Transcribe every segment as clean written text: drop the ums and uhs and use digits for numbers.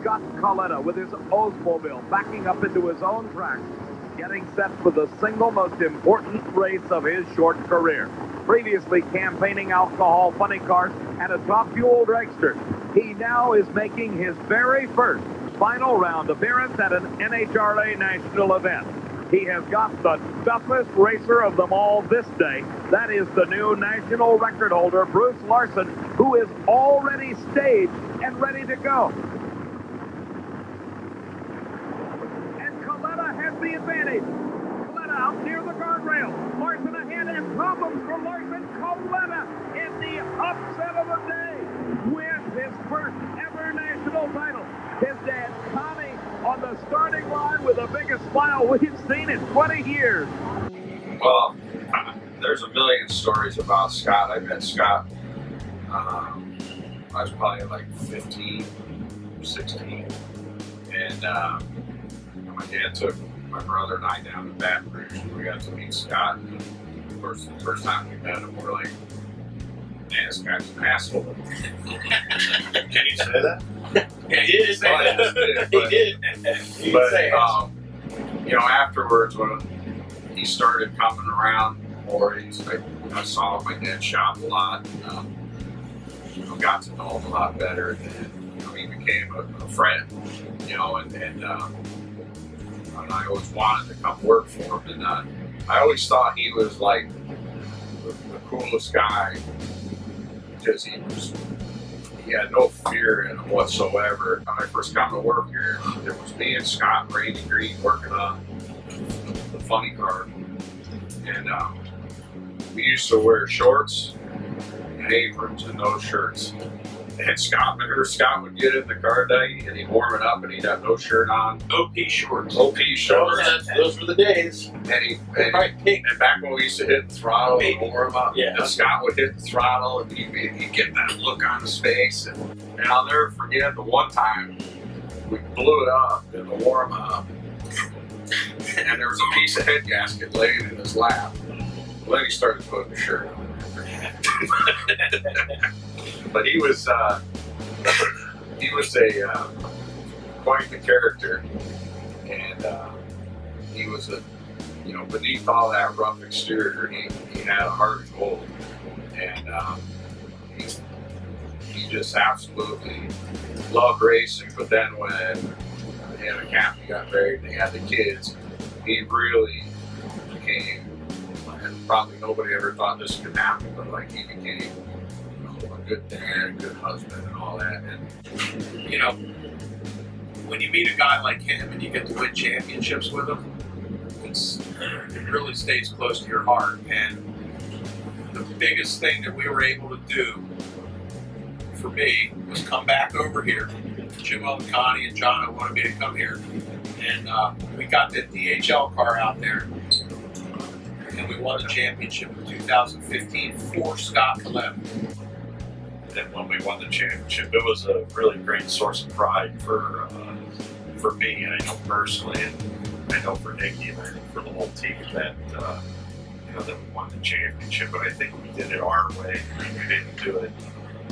Scott Coletta with his Oldsmobile backing up into his own track, getting set for the single most important race of his short career. Previously campaigning alcohol, funny cars, and a top-fuel dragster, he now is making his very first final round appearance at an NHRA national event. He has got the toughest racer of them all this day. That is the new national record holder, Bruce Larson, who is already staged and ready to go. And Coletta has the advantage. Coletta out near the guardrail. Larson ahead, and problems for Larson. Coletta in the upset of the day wins his first ever national title. His dad, Connie, on the starting line with the biggest smile we've seen in 20 years. Well, there's a million stories about Scott. I met Scott, I was probably like 15, 16. And my dad took my brother and I down to Baton Rouge. We got to meet Scott. And of course, the first time we met him, we're like, man, Scott's an asshole. Can you say that? Yeah, he did say that. He did. You know, afterwards, when he started coming around more, I saw my dad shop a lot. You know, got to know him a lot better. And you know, he became a friend. You know, and I always wanted to come work for him. And I always thought he was like the coolest guy because he had no fear in him whatsoever. When I first come to work here, there was me and Scott and Randy Green working on the funny car. And we used to wear shorts and aprons and no shirts. And Scott would get in the car today and he'd warm it up and he'd have no shirt on. OP shorts. OP shorts. Those were the days. And back when we used to hit the throttle and warm up, yeah. And Scott would hit the throttle and he'd get that look on his face. And I'll never forget the one time we blew it up in the warm up and there was a piece of head gasket laying in his lap. Well, then he started putting the shirt on. But he was a quite the character, and he was you know, beneath all that rough exterior, he had a heart of gold, and he just absolutely loved racing. But then when he and Kathy got married and they had the kids, he really became, and probably nobody ever thought this could happen, but like he became a good dad, a good husband, and all that. And you know, when you meet a guy like him and you get to win championships with him, it really stays close to your heart. And the biggest thing that we were able to do for me was come back over here. Jim and Connie and John wanted me to come here, and we got the DHL car out there, and we won the championship in 2015 for Scott Coletta. And when we won the championship, it was a really great source of pride for me, and I know personally, and I know for Nikki, and I think for the whole team that you know, that we won the championship. But I think we did it our way. We didn't do it,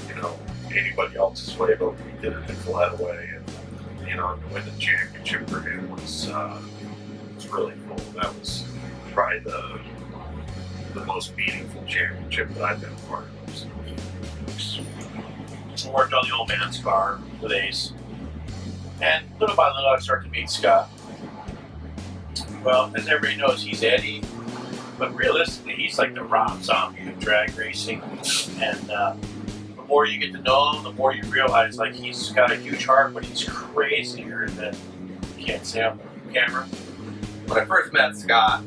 you know, anybody else's way, but we did it the Coletta way. And you know, to win the championship for him was really cool. That was probably the most meaningful championship that I've been a part of. So worked on the old man's car with Ace, and little by little I started to meet Scott. Well, as everybody knows, he's Eddie, but realistically he's like the Rob Zombie of drag racing. And the more you get to know him, the more you realize like he's got a huge heart, but he's crazier than you can't say on the camera. When I first met Scott,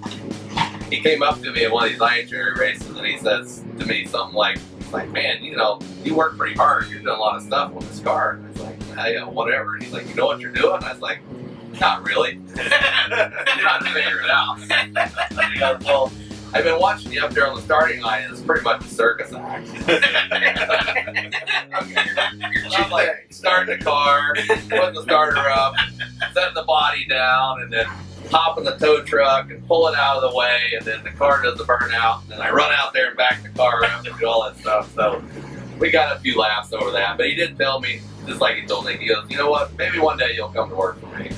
he came up to me at one of these IHRA races and he says to me something like, man, you know, you work pretty hard. You're doing a lot of stuff with this car. And I was like, hey, whatever. And he's like, you know what you're doing? I was like, not really. I'm trying to figure it out. And he goes, well, I've been watching you up there on the starting line, and it's pretty much a circus act. I'm like, starting the car, putting the starter up, setting the body down, and then hopping the tow truck and pull it out of the way, and then the car does the burnout, and then I run out there and back the car up and do all that stuff. So we got a few laughs over that, but he did tell me just like he told me, he goes, you know what, maybe one day you'll come to work for me.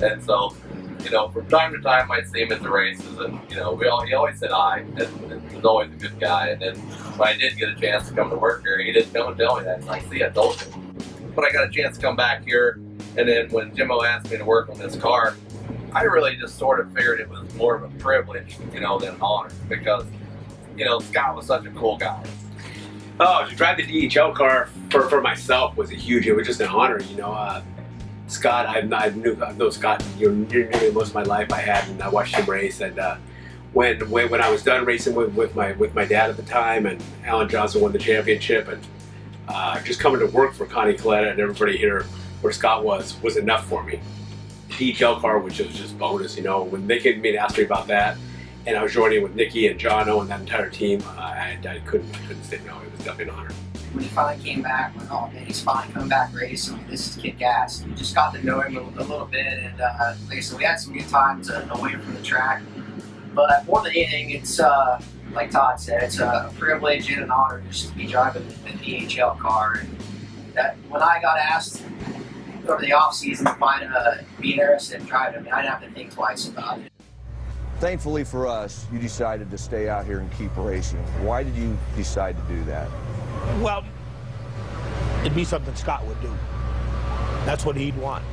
And so, you know, from time to time I'd see him at the races, and, you know, he always said hi, and he was always a good guy. And then when I did get a chance to come to work here, he didn't come and tell me that. He's like, see, I told you. But I got a chance to come back here, and then when Jimmo asked me to work on this car, I really just sort of figured it was more of a privilege, you know, than an honor, because, you know, Scott was such a cool guy. Oh, to drive the DHL car for myself was it was just an honor, you know. Scott, I've known Scott nearly most of my life. I had, and I watched him race. And when I was done racing with my dad at the time, and Alan Johnson won the championship, and just coming to work for Connie Coletta and everybody here where Scott was enough for me. The DHL car, which was just bonus, you know. When they came to me and asked me about that, and I was joining with Nikki and Jono and that entire team, I couldn't say no. It was definitely an honor. When he finally came back, I'm like, oh man, he's finally coming back racing. This is kick-ass. We just got to know him a little bit, and like I said, we had some good times away from the track. But more than anything, it's like Todd said, it's a privilege and an honor just to be driving the DHL car. And that when I got asked over the off season if I'd be interested in driving, I mean, I'd have to think twice about it. Thankfully for us, you decided to stay out here and keep racing. Why did you decide to do that? Well, it'd be something Scott would do. That's what he'd want.